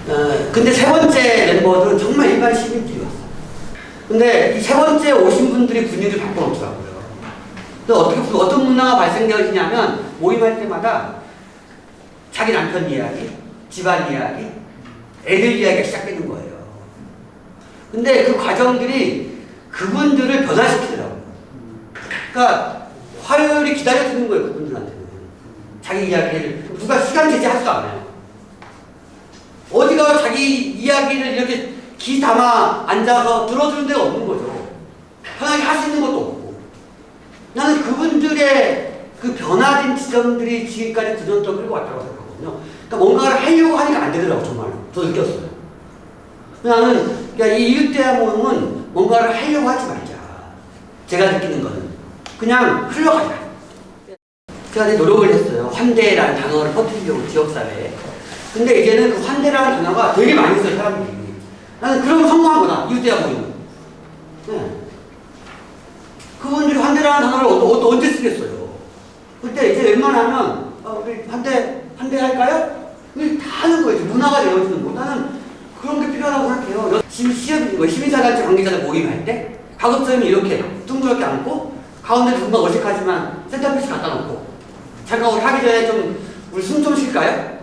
거예요. 근데 세 번째 멤버들은 정말 일반 시민들이 왔어요. 근데 이 세 번째 오신 분들이 분위기를 바꿔놓더라고요. 근데 어떤 문화가 발생되어지냐면 모임할 때마다 자기 남편 이야기, 집안 이야기, 애들 이야기가 시작되는 거예요. 근데 그 과정들이 그분들을 변화시키더라고요. 그러니까 화요일이 기다려주는 거예요, 그분들한테는. 자기 이야기를 누가 시간 제재하지도 않아요. 어디가 자기 이야기를 이렇게 귀 담아 앉아서 들어주는 데가 없는 거죠. 편하게 할 수 있는 것도 없고. 나는 그분들의 그 변화된 지점들이 지금까지 그 정도 끌고 왔다고 생각하거든요. 그러니까 뭔가를 하려고 하니까 안 되더라고, 정말로. 저 느꼈어요. 나는 그러니까 이 이웃대화 모임은 뭔가를 하려고 하지 말자. 제가 느끼는 거는 그냥 흘러가자. 제가 노력을 했어요. 환대라는 단어를 퍼뜨리려고, 지역사회에. 근데 이제는 그 환대라는 단어가 되게 많이 써요, 사람들이. 나는 그러면 성공한 거다, 이웃대화 모임은. 네. 그분들이 환대라는 단어를 언제 쓰겠어요? 그때 이제 웬만하면 우리 환대할까요? 다 하는 거예요. 문화가 되어지는 거. 나는 그런 게 필요하다고 생각해요. 시민사단체 관계자들 모임할 때 가급적이면 이렇게 둥그렇게 앉고 가운데 누군가 어색하지만 센터피스 갖다 놓고 잠깐 우리 하기 전에 좀 우리 숨 좀 쉴까요?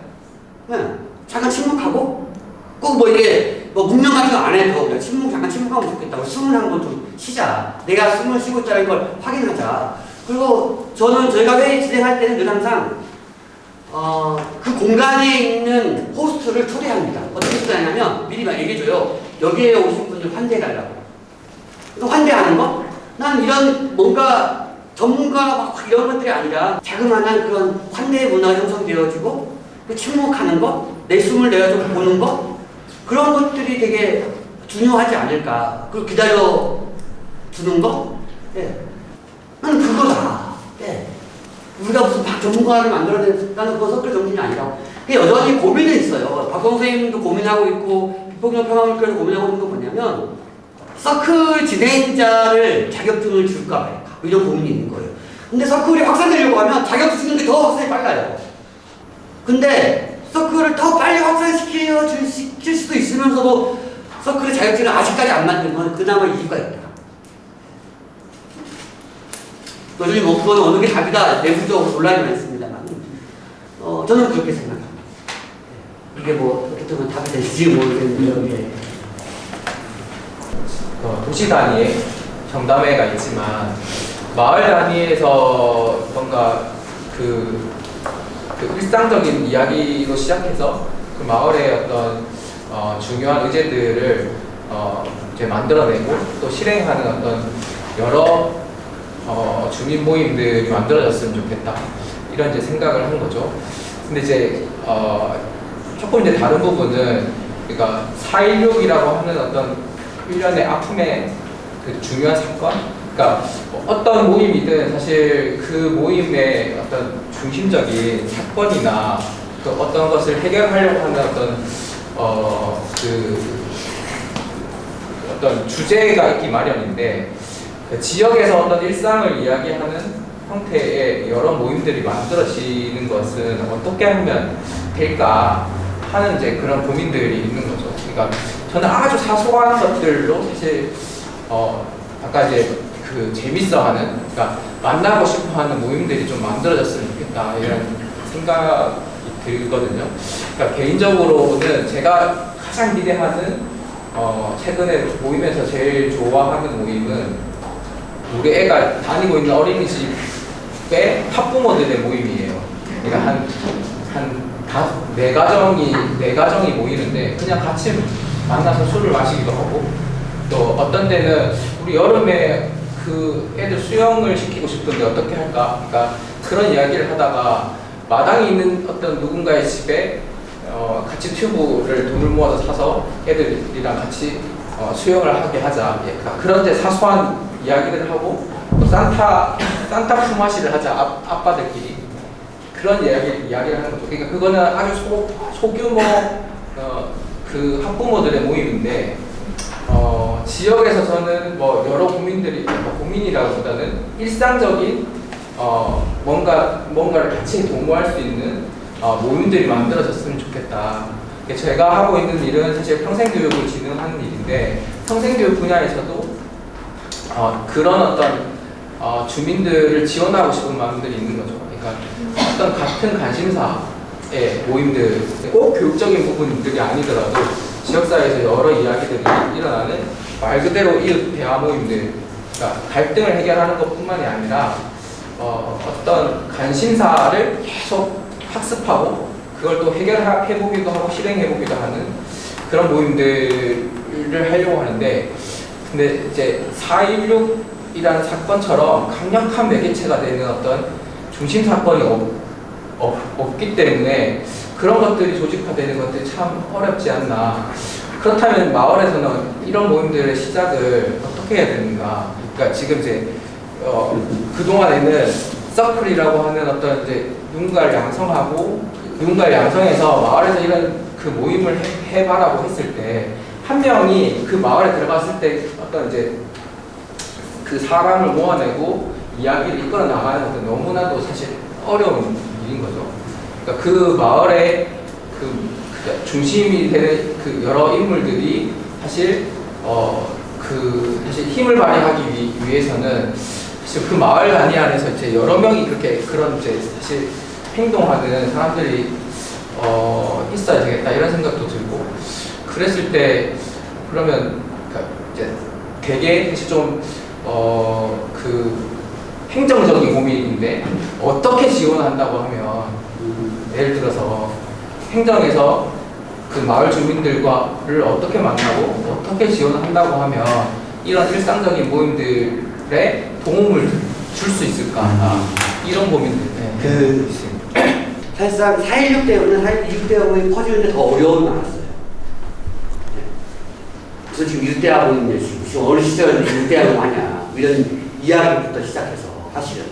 네. 잠깐 침묵하고 꼭 뭐 이게 묵념 같은 거 안 해도 그냥 잠깐 침묵하면 좋겠다고 숨을 한번 좀 쉬자. 내가 숨을 쉬고 있다는 걸 확인하자. 그리고 저희가 회의 진행할 때는 늘 항상 그 공간에 있는 호스트를 초대합니다. 어떻게 초대하냐면 미리 얘기해줘요. 여기에 오신 분들 환대해달라고. 환대하는 거? 난 이런 뭔가 전문가 막 이런 것들이 아니라 자그마한 그런 환대 문화가 형성되어지고 그 침묵하는 거, 내 숨을 내가 좀 보는 거, 그런 것들이 되게 중요하지 않을까. 그리고 기다려주는 거? 예. 난 그거다. 예. 우리가 무슨 전문가를 만들어낸다는 그건 서클 정신이 아니라 여전히 고민은 있어요. 박성 선생님도 고민하고 있고 비폭력 평화물결도 고민하고 있는 건 뭐냐면 서클 진행자를 자격증을 줄까 말까 이런 고민이 있는 거예요. 근데 서클이 확산되려고 하면 자격증 주는 게 더 확산이 빨라요. 근데 서클을 더 빨리 확산시킬 수도 있으면서도 서클의 자격증을 아직까지 안 만든 건 그나마 이유가 있다. 요즘 그건 어느 게 답이다 내부적으로 논란이 많습니다만 저는 그렇게 생각합니다. 이게 뭐 어떻게 보면 답이 될지 모르겠는데 도시 단위의 정담회가 있지만 마을 단위에서 뭔가 그 일상적인 이야기로 시작해서 그 마을의 어떤 중요한 의제들을 이제 만들어내고 또 실행하는 어떤 여러 주민 모임들이 만들어졌으면 좋겠다 이런 이제 생각을 한 거죠. 근데 이제 조금 이제 다른 부분은 그러니까 4.16이라고 하는 어떤 일련의 아픔의 그 중요한 사건, 그러니까 어떤 모임이든 사실 그 모임의 어떤 중심적인 사건이나 또 어떤 것을 해결하려고 하는 어떤 주제가 있기 마련인데 그 지역에서 어떤 일상을 이야기하는 형태의 여러 모임들이 만들어지는 것은 어떻게 하면 될까 하는 이제 그런 고민들이 있는 거죠. 그러니까 저는 아주 사소한 것들로 사실 아까 이제 그 재밌어하는, 그러니까 만나고 싶어하는 모임들이 좀 만들어졌으면 좋겠다 이런 생각이 들거든요. 그러니까 개인적으로는 제가 가장 기대하는 최근에 모임에서 제일 좋아하는 모임은 우리 애가 다니고 있는 어린이집의 학부모들의 모임이에요. 그러니까 네 가정이 모이는데 그냥 같이 만나서 술을 마시기도 하고 또 어떤 데는 우리 여름에 그 애들 수영을 시키고 싶은데 어떻게 할까? 그러니까 그런 이야기를 하다가 마당에 있는 어떤 누군가의 집에 같이 튜브를 돈을 모아서 사서 애들이랑 같이 수영을 하게 하자. 그러니까 그런 데 사소한 이야기를 하고 또 산타 품앗이를 하자. 아빠들끼리 그런 이야기를 하는 거죠. 그러니까 그거는 아주 소규모 그 학부모들의 모임인데 지역에서 저는 뭐 여러 고민이라기보다는 일상적인 뭔가를 같이 도모할 수 있는 모임들이 만들어졌으면 좋겠다. 제가 하고 있는 일은 사실 평생교육을 진흥하는 일인데 평생교육 분야에서도 그런 어떤 주민들을 지원하고 싶은 마음들이 있는 거죠. 그러니까 어떤 같은 관심사의 모임들, 꼭 교육적인 부분들이 아니더라도 지역사회에서 여러 이야기들이 일어나는 말 그대로 이웃 대화 모임들, 그러니까 갈등을 해결하는 것뿐만이 아니라 어떤 관심사를 계속 학습하고 그걸 또 해결해보기도 하고 실행해보기도 하는 그런 모임들을 하려고 하는데, 근데 이제 4.16이라는 사건처럼 강력한 매개체가 되는 어떤 중심 사건이 없기 때문에 그런 것들이 조직화되는 것들이 참 어렵지 않나. 그렇다면 마을에서는 이런 모임들의 시작을 어떻게 해야 되는가? 그러니까 지금 이제 그동안에는 서클이라고 하는 어떤 이제 누군가를 양성해서 마을에서 이런 그 모임을 해봐라고 했을 때 한 명이 그 마을에 들어갔을 때 어떤 이제 그 사람을 모아내고 이야기를 이끌어 나가는 것은 너무나도 사실 어려운 일인 거죠. 그러니까 그 마을의 그 중심이 되는 그 여러 인물들이 사실 사실 힘을 발휘하기 위해서는 사실 그 마을 단위 안에서 이제 여러 명이 그런 이제 사실 행동하는 사람들이 있어야 되겠다 이런 생각도 들고, 그랬을 때 그러면 이제 되게 사실 좀 그 행정적인 고민인데 어떻게 지원한다고 하면 예를 들어서 행정에서 그 마을 주민들과를 어떻게 만나고 어떻게 지원한다고 하면 이런 일상적인 모임들에 도움을 줄 수 있을까? 이런 고민들. 네. 사실상 4.16 때문에 4.16 때문에 퍼지는데 더 어려움이 많았어요. 그래서 지금 일대하고 있는데 지금 어느 시절에 일대하고 하냐 이런 이야기부터 시작해서 사실은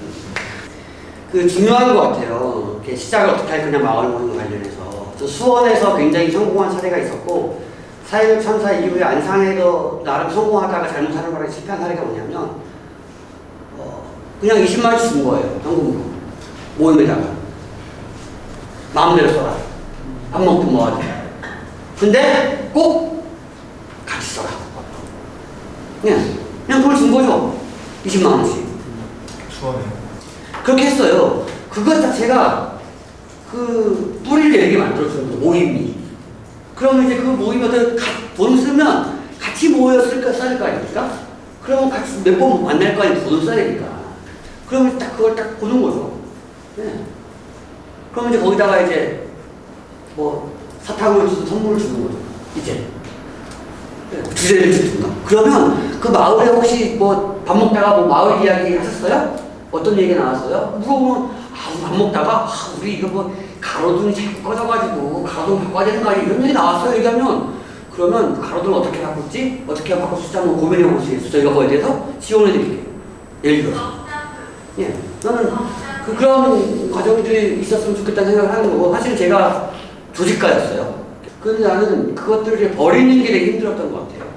그 중요한 것 같아요. 이렇게 시작을 어떻게 할 거냐 마을 모임 관련해서. 저 수원에서 굉장히 성공한 사례가 있었고 4.16 참사 이후에 안산에도 나름 성공하다가 잘못하는 바람에 실패한 사례가 뭐냐면 그냥 20만 원씩 준 거예요. 현금으로 모임에다가 마음대로 써라. 밥 먹고 뭐하지. 근데 꼭 같이 써라. 그냥 돈을 준 거죠. 20만 원씩. 수원에. 그렇게 했어요. 그것 자체가 그 뿌리를 내리게 만들어주는 거예요. 모임이. 그러면 이제 그 모임에 돈 쓰면 같이 모여 써야 거 아닙니까? 그러면 같이 몇 번 만날 거 아니에요. 돈을 써야 되니까. 그러면 딱 그걸 딱 보는 거죠. 네. 그러면 이제 거기다가 이제 뭐 사탕을 주든 선물을 주는 거죠. 이제. 주제를 주든가. 그러면 그 마을에 혹시 뭐 밥 먹다가 뭐 마을 이야기 하셨어요? 어떤 얘기가 나왔어요? 물어보면 밥 먹다가 우리 이거 뭐 가로등이 자꾸 꺼져가지고 가로등 바꿔야 되는 거 아니야? 이런 얘기 나왔어요. 얘기하면 그러면 그 가로등을 어떻게 바꿀지? 어떻게 바꿀 수 있지? 한번 고민해 보시겠어요? 저희가 거기에 대해서 지원해 드릴게요. 예를 들어서. 예. 저는 그런 과정들이 있었으면 좋겠다는 생각을 하는 거고, 사실 제가 조직가였어요. 그런데 나는 그것들을 버리는 게 되게 힘들었던 것 같아요.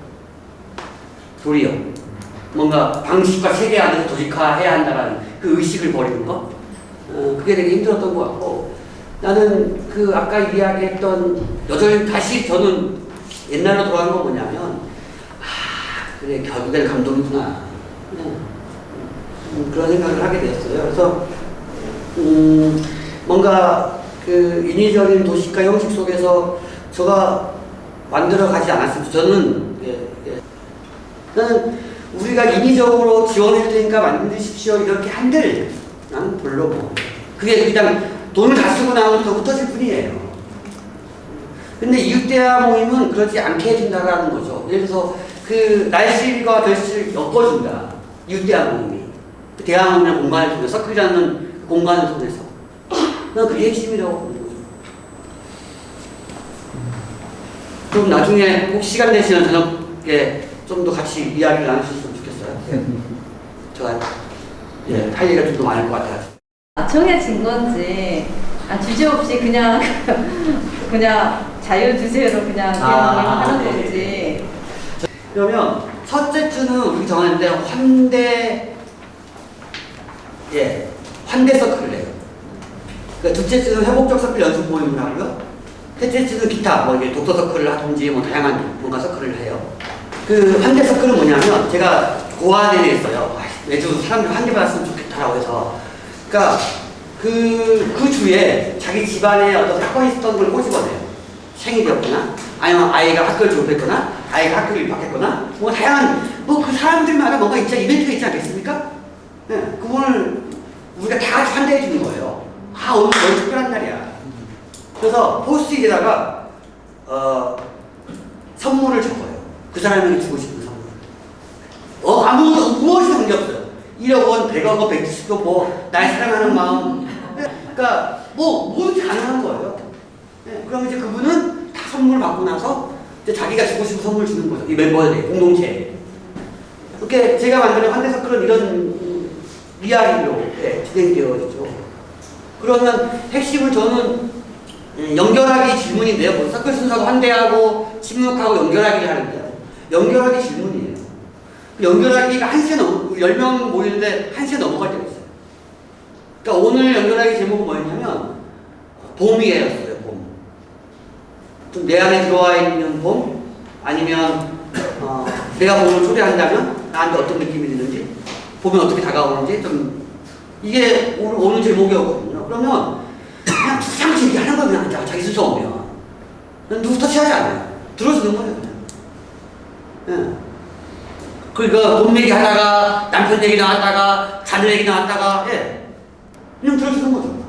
도리어. 뭔가 방식과 체계 안에서 조직화해야 한다는 그 의식을 버리는 거. 그게 되게 힘들었던 것 같고, 나는 그 아까 이야기했던 여전히 다시 저는 옛날로 돌아간 건 뭐냐면, 그래, 결국엔 감독이구나. 그런 생각을 하게 되었어요. 그래서, 뭔가 그 인위적인 도시화 형식 속에서 제가 만들어 가지 않았습니다. 저는, 나는 우리가 인위적으로 지원할 테니까 만드십시오. 이렇게 한들 나는 별로 뭐. 그게 그냥 돈을 다 쓰고 나면 더 흩어질 뿐이에요. 근데 이웃대화 모임은 그러지 않게 해준다라는 거죠. 예를 들어서 그 날씨와 결실을 엮어준다. 이웃대화 모임이. 그 대화 모임의 공간을 통해서, 서클이라는 공간을 통해서. 난 그게 핵심이라고 보는 거죠. 그럼 나중에 꼭 시간 되시면 저녁에 좀 더 같이 이야기를 나누셨으면 좋겠어요. 제가 할 얘기가 좀 더 많을 것 같아요. 정해진 건지 주제 없이 그냥 자유 주제로 그냥 하는 건지. 그러면 첫째 주는 우리 정하는데 환대 서클을 해요. 그러니까 둘째 주는 회복적 서클 연습 모임을 하고요. 셋째 주는 기타 뭐 이게 독서 서클을 하든지 뭐 다양한 뭔가 서클을 해요. 그 환대 서클은 뭐냐면 제가 고안에 있어요. 매주 사람들 환대 받았으면 좋겠다라고 해서. 그러니까 그 주에 자기 집안에 어떤 사건이 있었던 걸 꼬집어내요. 생일이었거나, 아니면 아이가 학교를 졸업했거나, 아이가 학교를 입학했거나, 뭐 다양한, 뭐 그 사람들마다 뭔가 있지, 이벤트가 있지 않겠습니까? 네, 그거를 우리가 다 같이 환대해 주는 거예요. 오늘 너무 특별한 날이야. 그래서 포스트잇에다가, 선물을 적어요. 그 사람에게 주고 싶은 선물. 아무것도, 무엇이 문제없어요. 1억 원, 100억 원, 120억 뭐, 날 사랑하는 마음. 그러니까, 뭐든지 가능한 거예요. 네, 그럼 이제 그분은 다 선물을 받고 나서 이제 자기가 주고 싶은 선물을 주는 거죠. 이 멤버들에게, 공동체에. 이렇게 제가 만드는 환대서클은 이런 이야기로 진행되어지죠. 그러면 핵심을 저는 연결하기 질문인데요. 뭐 서클 순서가 환대하고 침묵하고 연결하기를 하는데요. 연결하기 질문이에요. 연결하기가 1시에 10명 모이는데 1시에 넘어갈 때가 있어요. 그러니까 오늘 연결하기 제목은 뭐였냐면 봄이에요. 봄. 좀 내 안에 들어와 있는 봄, 아니면 내가 봄을 초래한다면 나한테 어떤 느낌이 드는지, 봄이 어떻게 다가오는지 좀 이게 오늘 제목이었거든요. 그러면 그냥 주장치 얘기하는 거면 자기 순서 오면 누구 터치하지 않아요. 들어주는 거예요. 그냥. 그러니까 봄 얘기 하다가 남편 얘기 나왔다가 자녀 얘기 나왔다가 그냥 들어주는 거죠.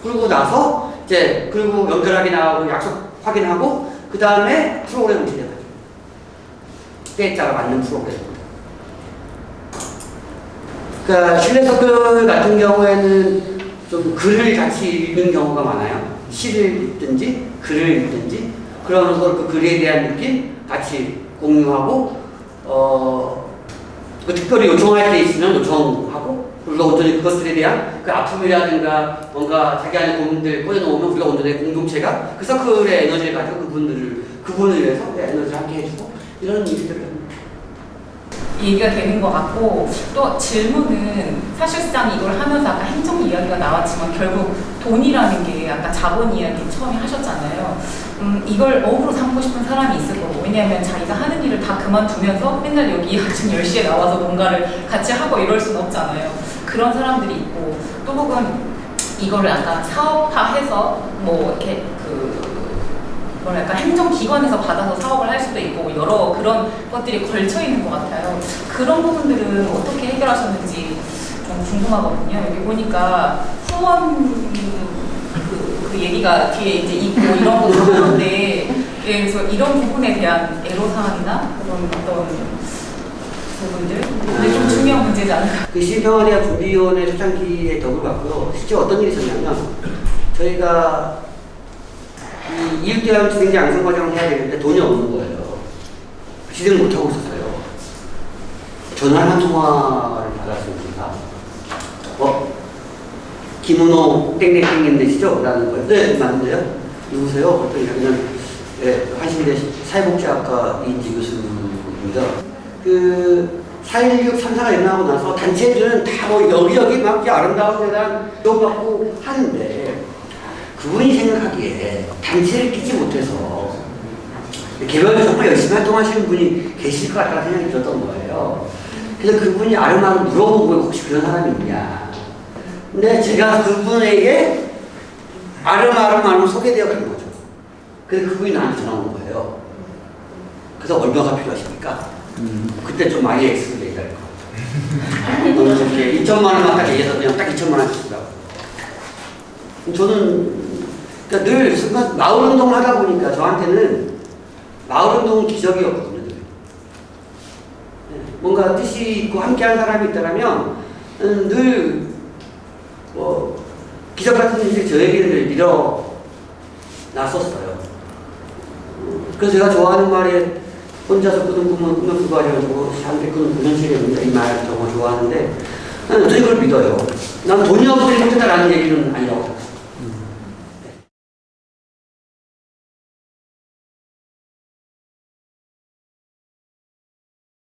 그러고 나서 이제 그리고 연결하기 나가고 약속 확인하고 그 다음에 프로그램을 진행하죠. 때짜가 맞는 프로그램입니다. 그러니까 실내 서클 같은 경우에는 좀 글을 같이 읽는 경우가 많아요. 시를 읽든지 글을 읽든지 그러면서 그 글에 대한 느낌 같이 공유하고 특별히 요청할 때 있으면 요청하고 우리가 온전히 그것들에 대한 그 아픔이라든가 뭔가 자기 안에 고민들 꺼내놓으면 우리가 온전히 공동체가 그 서클의 에너지를 가지고 그분을 위해서 에너지를 함께 해주고 이런 일들을 얘기가 되는 것 같고, 또 질문은 사실상 이걸 하면서 아까 행정 이야기가 나왔지만 결국 돈이라는 게 아까 자본 이야기 처음에 하셨잖아요. 이걸 업으로 삼고 싶은 사람이 있을 거고, 왜냐하면 자기가 하는 일을 다 그만두면서 맨날 여기 아침 10시에 나와서 뭔가를 같이 하고 이럴 순 없잖아요. 그런 사람들이 있고, 또 혹은 이거를 약간 사업화해서 뭐 이렇게 약간 행정기관에서 받아서 사업을 할 수도 있고 여러 그런 것들이 걸쳐 있는 것 같아요. 그런 부분들은 어떻게 해결하셨는지 좀 궁금하거든요. 여기 보니까 후원 그 얘기가 뒤에 이제 있고 이런 것도 하는데 그래서 이런 부분에 대한 애로사항이나 그런 어떤 부분들 좀 중요한 문제지 않을까. 그 시민평화대학 준비위원회 초창기에 덕을 봤고요. 실제 어떤 일이 있었냐면 저희가 이 이웃대학 진행자 양성 과정을 해야 되는데 돈이 없는 거예요. 진행 못 하고 있었어요. 전화 한 통화를 받았습니다. 김은호 땡땡땡님이시죠? 라는 거예요. 네, 맞는데요? 누구세요? 그랬더니 그냥 한신대 사회복지학과 이인지 교수입니다. 그 4.16 3사가 일어나고 나서 단체들은 다 뭐 여기저기 막 아름다운 데다 지원받고 하는데 그분이 생각하기에 단체를 끼지 못해서 개발을 정말 열심히 활동하시는 분이 계실 것 같다는 생각이 들었던 거예요. 그래서 그분이 아름아름 물어보고 혹시 그런 사람이 있냐. 근데 제가 그분에게 아름아름 소개되어 간 거죠. 그래서 그분이 나한테 전화 온 거예요. 그래서 얼마가 필요하십니까? 그때 좀 많이 X를 얘기할 것 같아요. 이렇게 2천만 원만 딱 얘기해서 그냥 딱 2천만 원 주시더라고요. 저는 그러니까 늘 순간 마을 운동을 하다 보니까 저한테는 마을 운동은 기적이었거든요. 뭔가 뜻이 있고 함께한 사람이 있다면 늘 기적 같은 일이 저에게는 일어났었어요. 그래서 제가 좋아하는 말에 혼자서 꾸는 꿈은 꿈을 불가하려고 함께 꾸는 구현실입니다. 이 말 정말 좋아하는데 저는 그걸 믿어요. 난 돈이 없으면 힘들다라는 얘기는 아니라고 생각해요.